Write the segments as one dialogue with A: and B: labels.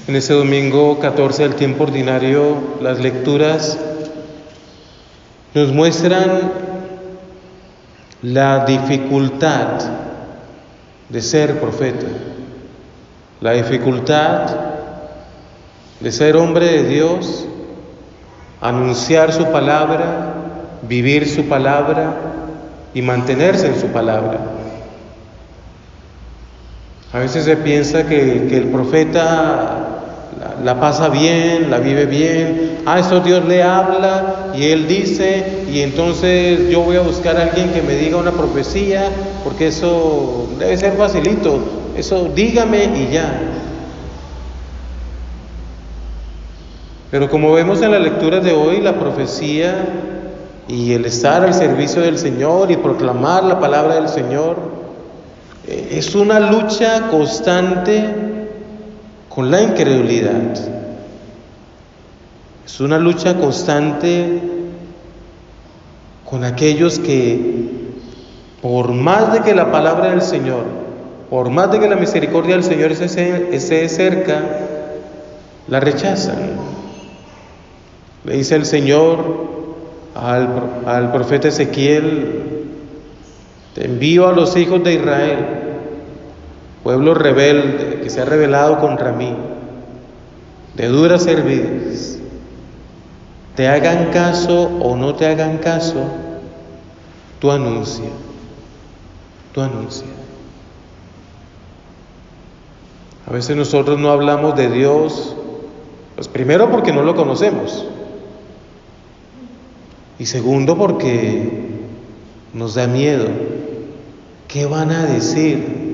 A: En este domingo 14 del tiempo ordinario, las lecturas nos muestran la dificultad de ser profeta, la dificultad de ser hombre de Dios, anunciar su palabra, vivir su palabra y mantenerse en su palabra. A veces se piensa que el profeta la pasa bien, la vive bien. Eso Dios le habla y Él dice, y entonces yo voy a buscar a alguien que me diga una profecía, porque eso debe ser facilito. Eso dígame y ya. Pero como vemos en las lecturas de hoy, la profecía y el estar al servicio del Señor y proclamar la palabra del Señor es una lucha constante con la incredulidad. Es una lucha constante con aquellos que, por más de que la palabra del Señor, por más de que la misericordia del Señor esté cerca, la rechazan. Le dice el Señor al profeta Ezequiel: te envío a los hijos de Israel, pueblo rebelde que se ha rebelado contra mí, de duras cerviz. Te hagan caso o no te hagan caso, tú anuncia. A veces nosotros no hablamos de Dios, pues primero porque no lo conocemos, y segundo porque nos da miedo. ¿Qué van a decir?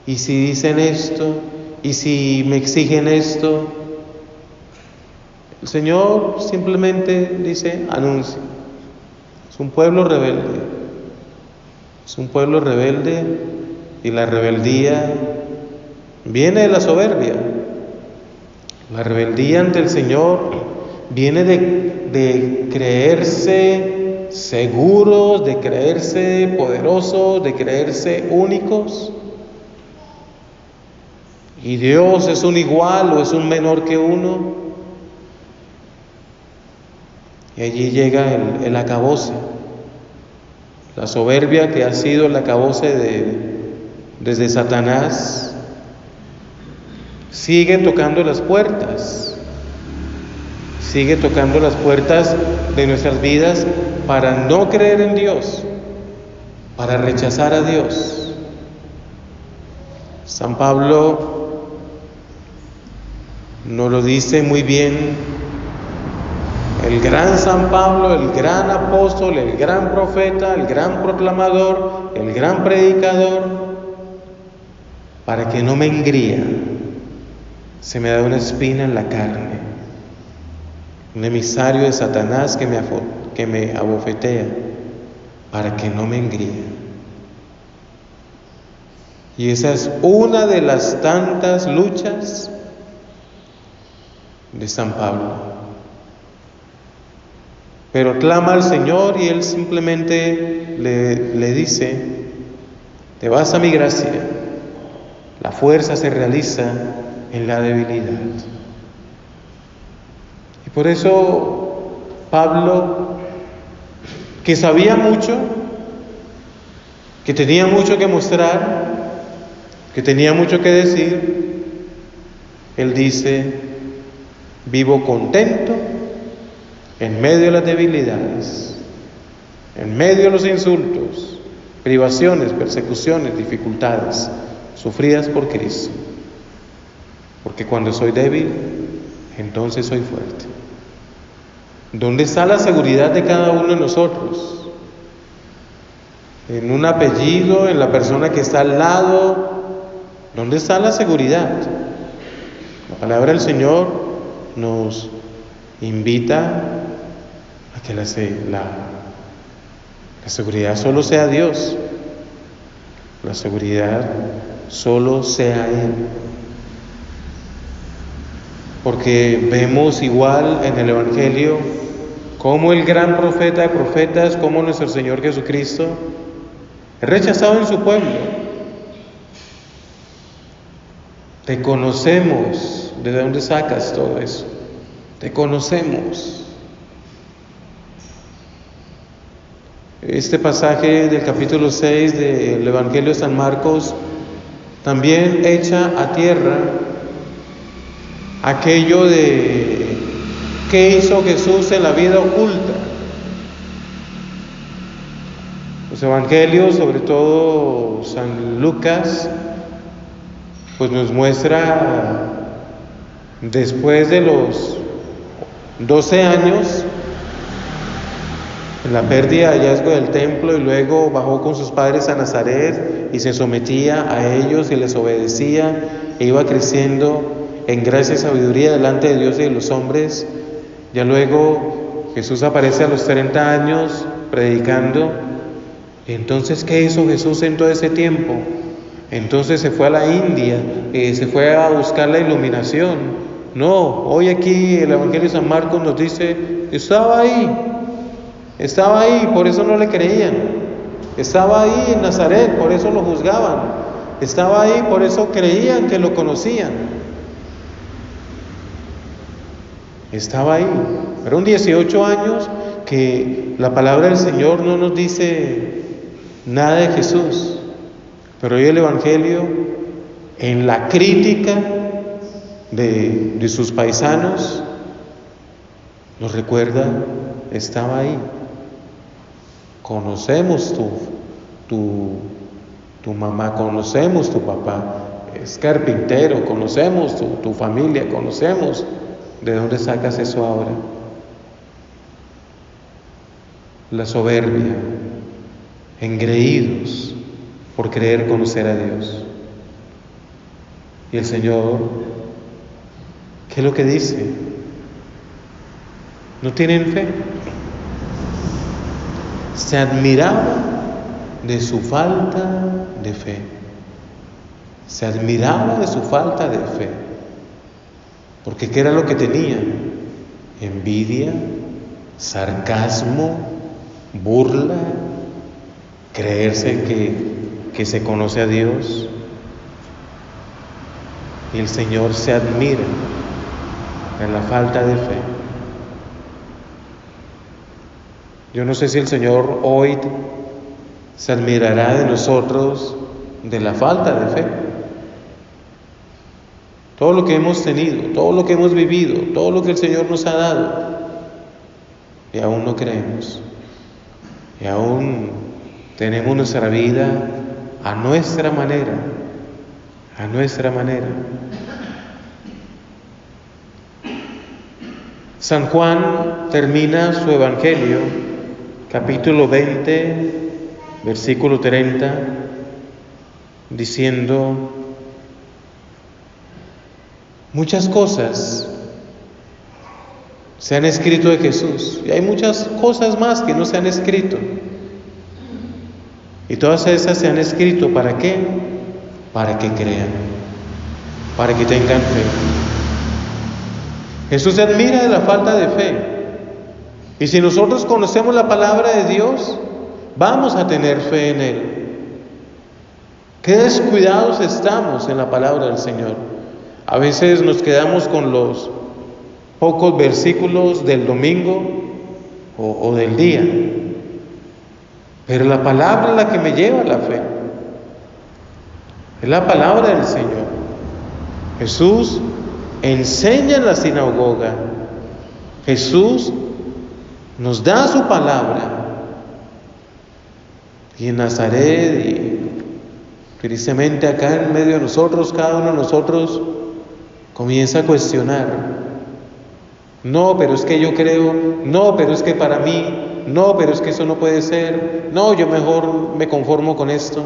A: ¿Y si dicen esto? ¿Y si me exigen esto? El Señor simplemente dice: anuncia. Es un pueblo rebelde. Es un pueblo rebelde, y la rebeldía viene de la soberbia. La rebeldía ante el Señor viene de creerse seguros, de creerse poderosos, de creerse únicos. ¿Y Dios es un igual o es un menor que uno? Y allí llega el acabose, la soberbia que ha sido el acabose desde Satanás. Sigue tocando las puertas de nuestras vidas para no creer en Dios, para rechazar a Dios. San Pablo nos lo dice muy bien, el gran San Pablo, el gran apóstol, el gran profeta, el gran proclamador, el gran predicador: para que no me engría, se me da una espina en la carne, un emisario de Satanás que me abofetea, para que no me engría. Y esa es una de las tantas luchas de San Pablo. Pero clama al Señor y Él simplemente le dice: te basta mi gracia, la fuerza se realiza en la debilidad. Y por eso Pablo, que sabía mucho, que tenía mucho que mostrar, que tenía mucho que decir, él dice: vivo contento en medio de las debilidades, en medio de los insultos, privaciones, persecuciones, dificultades sufridas por Cristo. Porque cuando soy débil, entonces soy fuerte. ¿Dónde está la seguridad de cada uno de nosotros? ¿En un apellido? ¿En la persona que está al lado? ¿Dónde está la seguridad? La palabra del Señor nos invita a que la seguridad solo sea Dios, la seguridad solo sea Él. Porque vemos igual en el Evangelio como el gran profeta de profetas, como nuestro Señor Jesucristo, es rechazado en su pueblo. Te conocemos. ¿De dónde sacas todo eso? Te conocemos. Este pasaje del capítulo 6 del Evangelio de San Marcos también echa a tierra aquello de qué hizo Jesús en la vida oculta. Los evangelios, sobre todo San Lucas, pues nos muestra después de los 12 años, la pérdida, hallazgo del templo, y luego bajó con sus padres a Nazaret y se sometía a ellos y les obedecía e iba creciendo en gracia y sabiduría delante de Dios y de los hombres. Ya luego Jesús aparece a los 30 años predicando. Entonces, ¿qué hizo Jesús en todo ese tiempo? Entonces se fue a la India, se fue a buscar la iluminación. No, hoy aquí el Evangelio de San Marcos nos dice, estaba ahí, por eso no le creían. Estaba ahí en Nazaret, por eso lo juzgaban. Estaba ahí, por eso creían que lo conocían. Estaba ahí. Fueron 18 años que la palabra del Señor no nos dice nada de Jesús. Pero hoy el Evangelio, en la crítica de sus paisanos, nos recuerda, estaba ahí. Conocemos tu mamá, conocemos tu papá, es carpintero, conocemos tu familia, conocemos. ¿De dónde sacas eso ahora? La soberbia, engreídos por creer conocer a Dios. Y el Señor, ¿qué es lo que dice? No tienen fe. Se admiraba de su falta de fe. Se admiraba de su falta de fe. Porque ¿qué era lo que tenían? Envidia, sarcasmo, burla, creerse que se conoce a Dios. Y el Señor se admira en la falta de fe. Yo no sé si el Señor hoy se admirará de nosotros de la falta de fe. Todo lo que hemos tenido, todo lo que hemos vivido, todo lo que el Señor nos ha dado, y aún no creemos. Y aún tenemos nuestra vida a nuestra manera, a nuestra manera. San Juan termina su Evangelio, capítulo 20, versículo 30, diciendo: muchas cosas se han escrito de Jesús, y hay muchas cosas más que no se han escrito. Y todas esas se han escrito, ¿para qué? Para que crean, para que tengan fe. Jesús se admira de la falta de fe. Y si nosotros conocemos la palabra de Dios, vamos a tener fe en Él. Qué descuidados estamos en la palabra del Señor. A veces nos quedamos con los pocos versículos del domingo o del día. Pero la palabra es la que me lleva a la fe. Es la palabra del Señor. Jesús enseña en la sinagoga. Jesús nos da su palabra. Y en Nazaret, y tristemente acá en medio de nosotros, cada uno de nosotros comienza a cuestionar. No, pero es que yo creo. No, pero es que para mí. No, pero es que eso no puede ser. No, yo mejor me conformo con esto.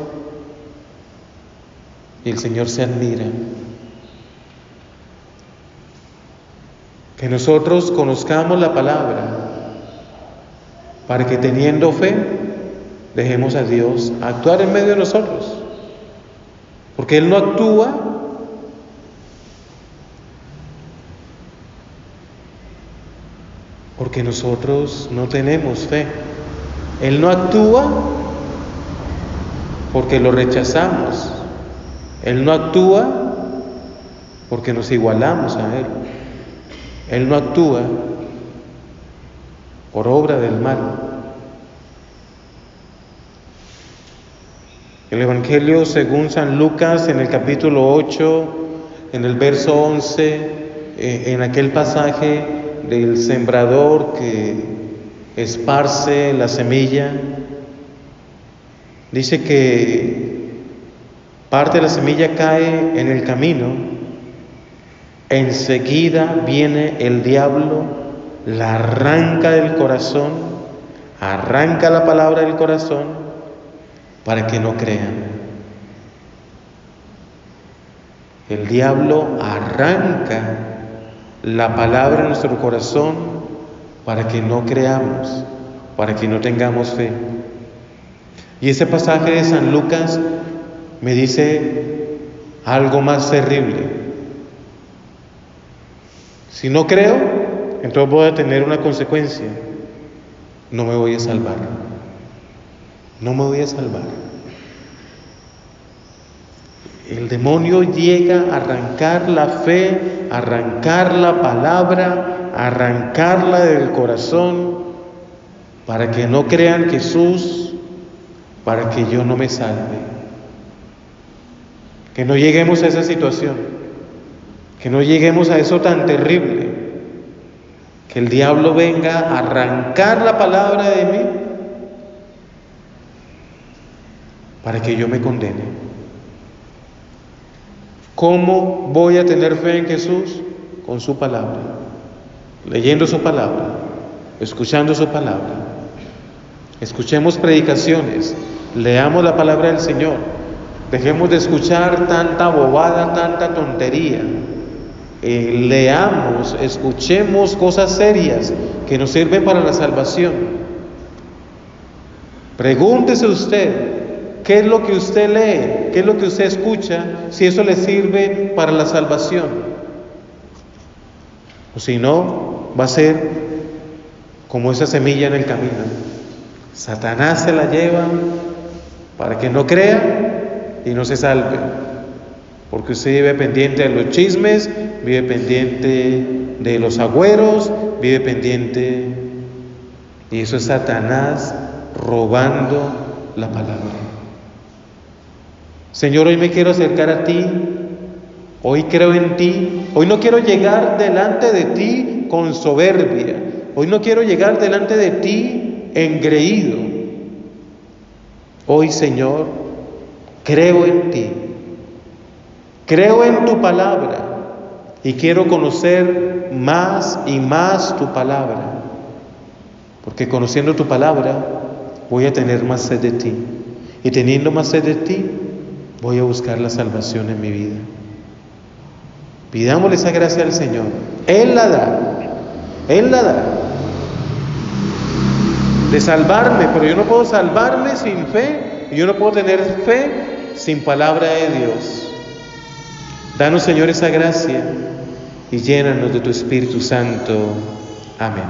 A: Y el Señor se admira. Que nosotros conozcamos la palabra para que, teniendo fe, dejemos a Dios actuar en medio de nosotros. Porque Él no actúa porque nosotros no tenemos fe. Él no actúa porque lo rechazamos. Él no actúa porque nos igualamos a Él. Él no actúa por obra del mal. El Evangelio según San Lucas, en el capítulo 8, en el verso 11, en aquel pasaje del sembrador que esparce la semilla, dice que parte de la semilla cae en el camino, enseguida viene el diablo, la arranca del corazón, arranca la palabra del corazón para que no crean. El diablo arranca la palabra en nuestro corazón para que no creamos, para que no tengamos fe. Y ese pasaje de San Lucas me dice algo más terrible. Si no creo, entonces voy a tener una consecuencia. No me voy a salvar. No me voy a salvar. El demonio llega a arrancar la fe, a arrancar la palabra, a arrancarla del corazón, para que no crean Jesús, para que yo no me salve. Que no lleguemos a esa situación, que no lleguemos a eso tan terrible, que el diablo venga a arrancar la palabra de mí para que yo me condene. ¿Cómo voy a tener fe en Jesús? Con su palabra, leyendo su palabra, escuchando su palabra. Escuchemos predicaciones, leamos la palabra del Señor, dejemos de escuchar tanta bobada, tanta tontería. Leamos, escuchemos cosas serias que nos sirven para la salvación. Pregúntese usted, ¿qué es lo que usted lee? ¿Qué es lo que usted escucha? Si eso le sirve para la salvación. O si no, va a ser como esa semilla en el camino. Satanás se la lleva para que no crea y no se salve. Porque usted vive pendiente de los chismes, vive pendiente de los agüeros, vive pendiente. Y eso es Satanás robando la palabra. Señor, hoy me quiero acercar a ti, hoy creo en ti, hoy no quiero llegar delante de ti con soberbia, hoy no quiero llegar delante de ti engreído. Hoy, Señor, creo en ti, creo en tu palabra y quiero conocer más y más tu palabra, porque conociendo tu palabra voy a tener más sed de ti, y teniendo más sed de ti voy a buscar la salvación en mi vida. Pidámosle esa gracia al Señor. Él la da. Él la da. De salvarme, pero yo no puedo salvarme sin fe, y yo no puedo tener fe sin palabra de Dios. Danos, Señor, esa gracia y llénanos de tu Espíritu Santo. Amén.